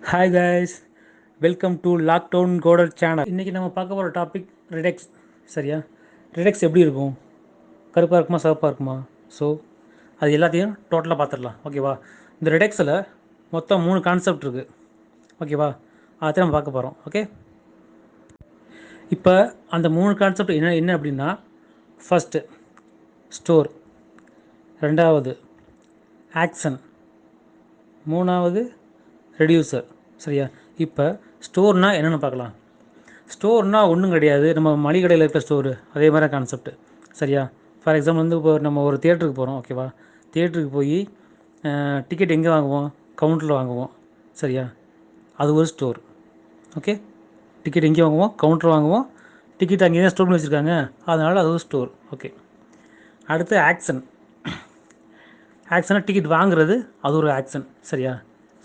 Hi guys, welcome to Lockdown Coder channel. இன்றைக்கி நம்ம பார்க்க போகிற டாபிக் ரிடெக்ஸ். சரியா? ரிடெக்ஸ் எப்படி இருக்கும்? கருப்பாக இருக்குமா சிவப்பாக இருக்குமா? ஸோ அது எல்லாத்தையும் டோட்டலாக பார்த்துடலாம். ஓகேவா? இந்த ரிடெக்ஸில் மொத்தம் 3 கான்செப்ட் இருக்குது. ஓகேவா? அதை நம்ம பார்க்க போகிறோம். ஓகே, இப்போ அந்த 3 கான்செப்ட் என்ன என்ன அப்படின்னா, ஃபஸ்ட்டு ஸ்டோர், ரெண்டாவது ஆக்ஷன், மூணாவது ரெடியூசர். சரியா? இப்போ ஸ்டோர்னால் என்னென்னு பார்க்கலாம். ஸ்டோர்னால் ஒன்றும் கிடையாது, நம்ம மளிகை கடையில் இருக்கிற ஸ்டோரு அதே மாதிரி கான்செப்ட்டு. சரியா? ஃபார் எக்ஸாம்பிள் வந்து இப்போ நம்ம ஒரு தியேட்டருக்கு போகிறோம். ஓகேவா? தியேட்டருக்கு போய் டிக்கெட் எங்கே வாங்குவோம்? கவுண்டரில் வாங்குவோம். சரியா? அது ஒரு ஸ்டோர். ஓகே, டிக்கெட் எங்கே வாங்குவோம்? கவுண்டர் வாங்குவோம். டிக்கெட் அங்கே தான் ஸ்டோர் பண்ணி வச்சுருக்காங்க, அதனால் அது ஒரு ஸ்டோர். ஓகே, அடுத்து ஆக்ஷன். ஆக்ஷனாக டிக்கெட் வாங்குறது, அது ஒரு ஆக்ஷன். சரியா?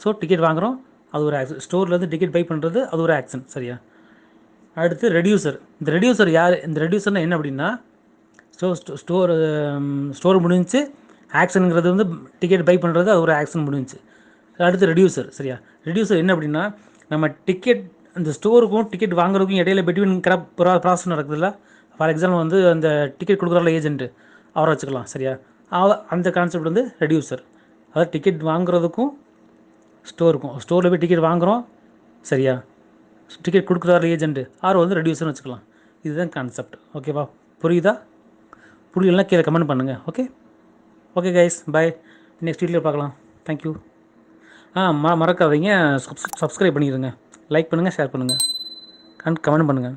ஸோ டிக்கெட் வாங்குகிறோம், அது ஒரு ஆக்ஷன். ஸ்டோர்லேருந்து டிக்கெட் பை பண்ணுறது, அது ஒரு ஆக்ஷன். சரியா? அடுத்து ரெடியூசர். இந்த ரெடியூசர் யார்? இந்த ரெடியூசர்னால் என்ன அப்படின்னா, ஸ்டோர் முடிஞ்சிச்சு, ஆக்ஷனுங்கிறது வந்து டிக்கெட் பை பண்ணுறது, அது ஒரு ஆக்ஷன் முடிஞ்சிச்சு. அடுத்து ரெடியூசர். சரியா? ரெடியூசர் என்ன அப்படின்னா, நம்ம டிக்கெட் அந்த ஸ்டோருக்கும் டிக்கெட் வாங்குறதுக்கும் இடையில பிட்வீன் ப்ராசஸ் நடக்குதுல்ல. ஃபார் எக்ஸாம்பிள் வந்து அந்த டிக்கெட் கொடுக்குறால ஏஜென்ட்டு, அவரை வச்சுக்கலாம். சரியா? அந்த கான்செப்ட் வந்து ரெடியூசர். அதாவது டிக்கெட் வாங்குறதுக்கும் ஸ்டோரில் போய் டிக்கெட் வாங்குகிறோம். சரியா? டிக்கெட் கொடுக்குறாரு ஏஜென்ட்டு, ஆர் வந்து ரெடியூசர்னு வச்சுக்கலாம். இதுதான் கான்செப்ட். ஓகேவா? புரியுதா? புரியலாம் கீழே கமெண்ட் பண்ணுங்கள். ஓகே ஓகே கைஸ், பாய். நெக்ஸ்ட் வீடியோவில் பார்க்கலாம். தேங்க்யூ. மறக்காதீங்க, சப்ஸ்கிரைப் பண்ணிடுங்க, லைக் பண்ணுங்கள், ஷேர் பண்ணுங்கள், கமெண்ட் பண்ணுங்கள்.